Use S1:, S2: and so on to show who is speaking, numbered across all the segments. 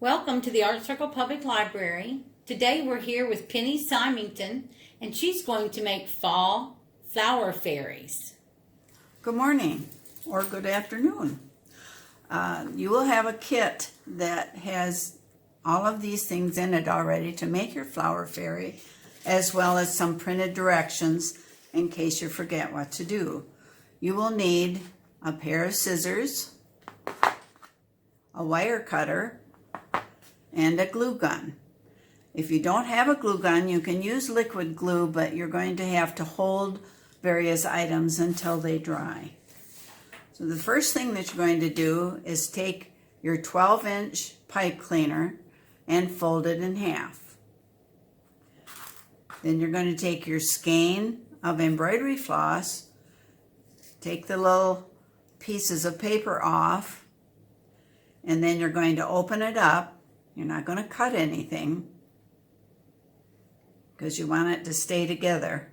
S1: Welcome to the Art Circle Public Library. Today we're here with Penny Symington, and she's going to make fall flower fairies.
S2: Good morning or good afternoon. You will have a kit that has all of these things in it already to make your flower fairy, as well as some printed directions in case you forget what to do. You will need a pair of scissors, a wire cutter, and a glue gun. If you don't have a glue gun, you can use liquid glue, but you're going to have to hold various items until they dry. So the first thing that you're going to do is take your 12-inch pipe cleaner and fold it in half. Then you're going to take your skein of embroidery floss, take the little pieces of paper off, and then you're going to open it up. You're not going to cut anything because you want it to stay together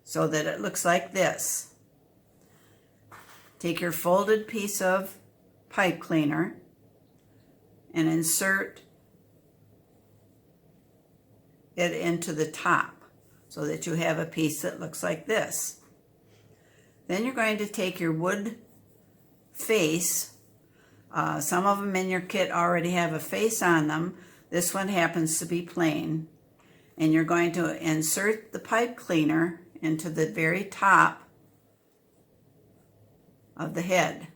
S2: so that it looks like this. Take your folded piece of pipe cleaner and insert it into the top so that you have a piece that looks like this. Then you're going to take your wood face. Some of them in your kit already have a face on them. This one happens to be plain. And you're going to insert the pipe cleaner into the very top of the head.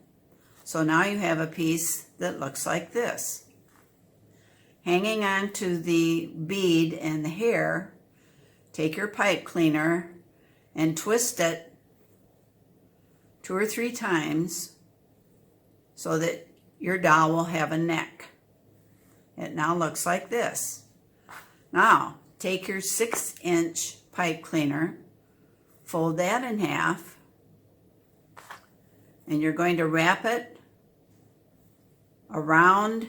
S2: So now you have a piece that looks like this. Hanging on to the bead and the hair, take your pipe cleaner and twist it 2 or 3 times so that your doll will have a neck. It now looks like this. Now, take your 6-inch pipe cleaner, fold that in half, and you're going to wrap it around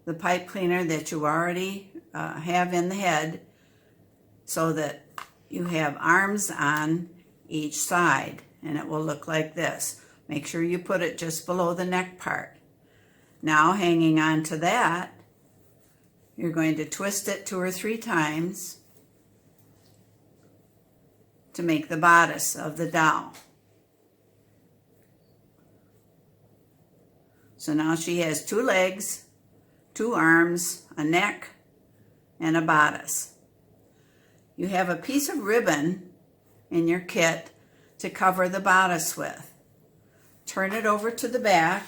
S2: the pipe cleaner that you already have in the head so that you have arms on each side, and it will look like this. Make sure you put it just below the neck part. Now, hanging on to that, you're going to twist it 2 or 3 times to make the bodice of the doll. So now she has 2 legs, 2 arms, a neck, and a bodice. You have a piece of ribbon in your kit to cover the bodice with. Turn it over to the back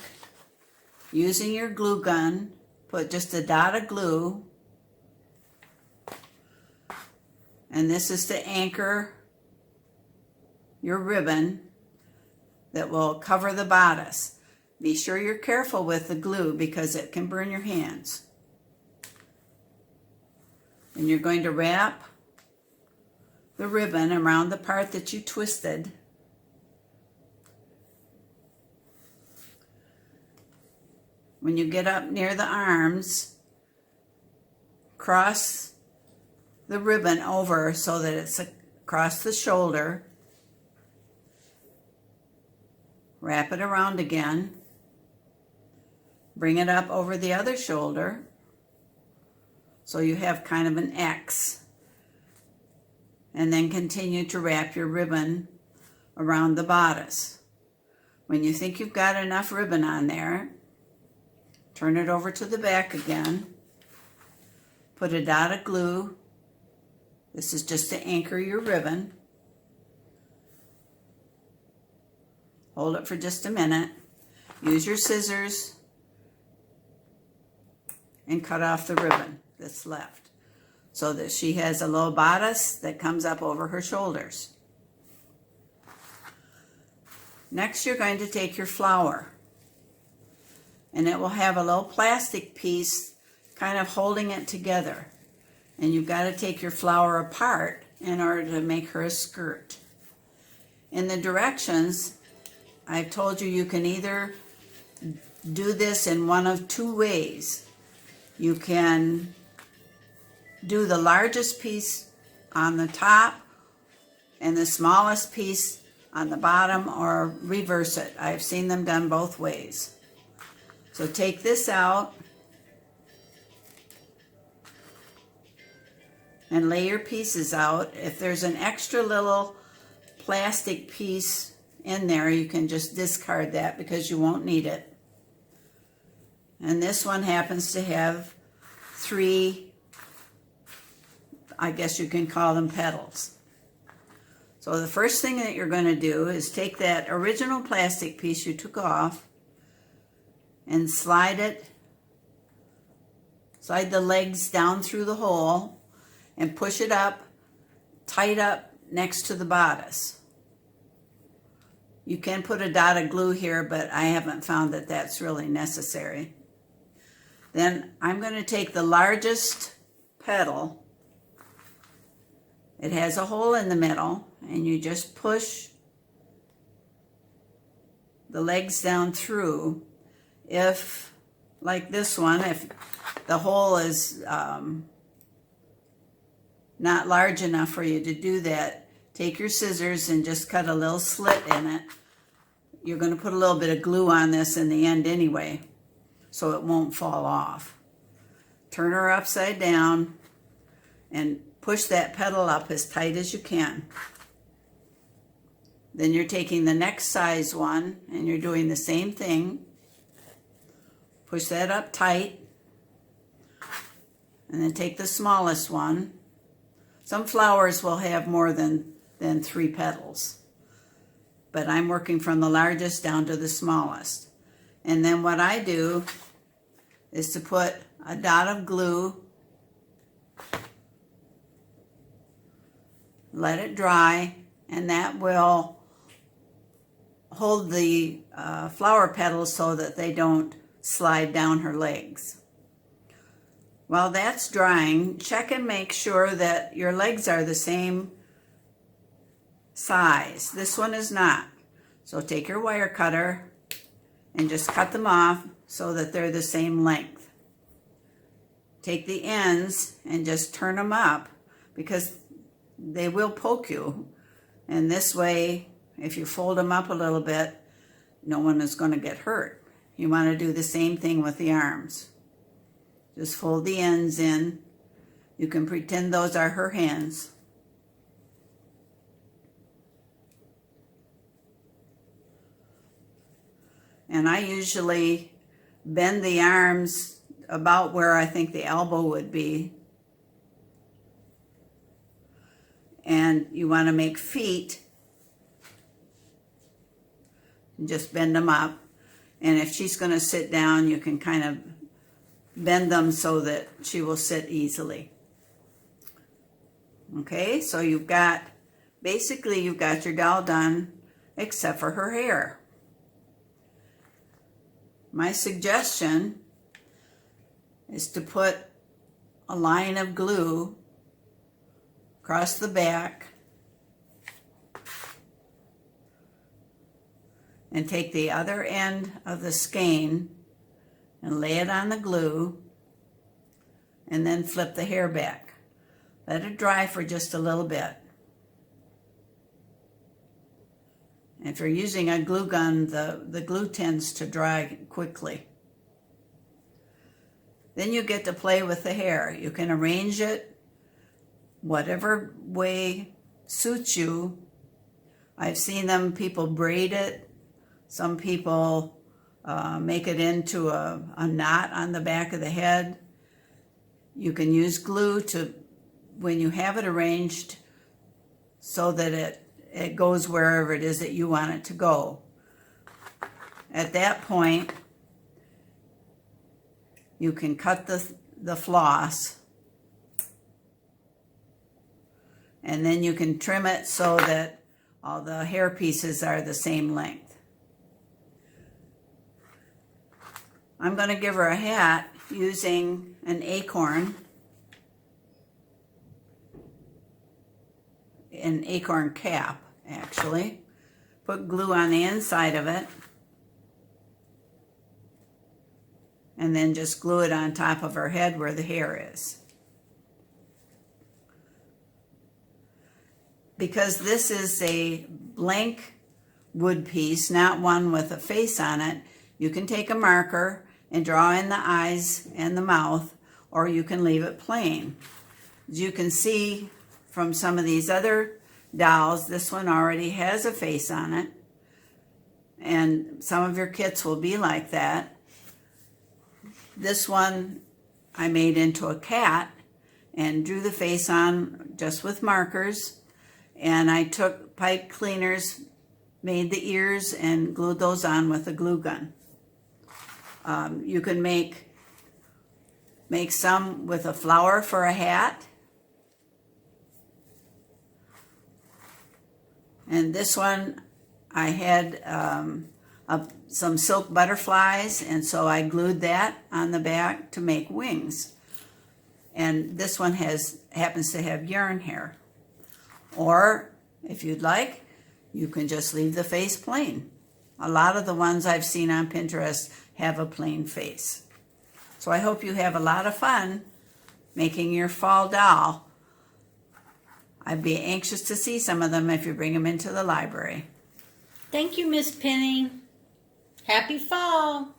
S2: using your glue gun. Put just a dot of glue, and this is to anchor your ribbon that will cover the bodice. Be sure you're careful with the glue because it can burn your hands. And you're going to wrap the ribbon around the part that you twisted. When you get up near the arms, cross the ribbon over so that it's across the shoulder. Wrap it around again. Bring it up over the other shoulder so you have kind of an X. And then continue to wrap your ribbon around the bodice. When you think you've got enough ribbon on there, turn it over to the back again. Put a dot of glue. This is just to anchor your ribbon. Hold it for just a minute. Use your scissors and cut off the ribbon that's left so that she has a little bodice that comes up over her shoulders. Next, you're going to take your flower, and it will have a little plastic piece kind of holding it together. And you've got to take your flower apart in order to make her a skirt. In the directions, I've told you you can either do this in one of 2 ways. You can do the largest piece on the top and the smallest piece on the bottom, or reverse it. I've seen them done both ways. So take this out and lay your pieces out. If there's an extra little plastic piece in there, you can just discard that because you won't need it. And this one happens to have 3, I guess you can call them petals. So the first thing that you're going to do is take that original plastic piece you took off and slide the legs down through the hole and push it up, tight up next to the bodice. You can put a dot of glue here, but I haven't found that that's really necessary. Then I'm going to take the largest petal. It has a hole in the middle, and you just push the legs down through. If, like this one, if the hole is not large enough for you to do that, take your scissors and just cut a little slit in it. You're going to put a little bit of glue on this in the end anyway, so it won't fall off. Turn her upside down and push that petal up as tight as you can. Then you're taking the next size one and you're doing the same thing. Push that up tight. And then take the smallest one. Some flowers will have more than 3 petals. But I'm working from the largest down to the smallest. And then what I do is to put a dot of glue, let it dry, and that will hold the flower petals so that they don't slide down her legs. While that's drying, check and make sure that your legs are the same size. This one is not. So take your wire cutter and just cut them off so that they're the same length. Take the ends and just turn them up because they will poke you. And this way, if you fold them up a little bit, no one is going to get hurt. You want to do the same thing with the arms. Just fold the ends in. You can pretend those are her hands. And I usually bend the arms about where I think the elbow would be. And you want to make feet. Just bend them up. And if she's going to sit down, you can kind of bend them so that she will sit easily. Okay, so basically you've got your doll done except for her hair. My suggestion is to put a line of glue across the back and take the other end of the skein and lay it on the glue and then flip the hair back. Let it dry for just a little bit. If you're using a glue gun, the glue tends to dry quickly. Then you get to play with the hair. You can arrange it whatever way suits you. I've seen people braid it. Some people make it into a knot on the back of the head. You can use glue when you have it arranged so that it goes wherever it is that you want it to go. At that point, you can cut the floss, and then you can trim it so that all the hair pieces are the same length. I'm going to give her a hat using an acorn cap, actually. Put glue on the inside of it and then just glue it on top of her head where the hair is. Because this is a blank wood piece, not one with a face on it, you can take a marker and draw in the eyes and the mouth, or you can leave it plain. As you can see from some of these other dolls, this one already has a face on it, and some of your kits will be like that. This one I made into a cat and drew the face on just with markers, and I took pipe cleaners, made the ears, and glued those on with a glue gun. You can make some with a flower for a hat. And this one, I had some silk butterflies, and so I glued that on the back to make wings. And this one happens to have yarn hair. Or, if you'd like, you can just leave the face plain. A lot of the ones I've seen on Pinterest have a plain face. So I hope you have a lot of fun making your fall doll. I'd be anxious to see some of them if you bring them into the library.
S1: Thank you, Miss Penny. Happy fall.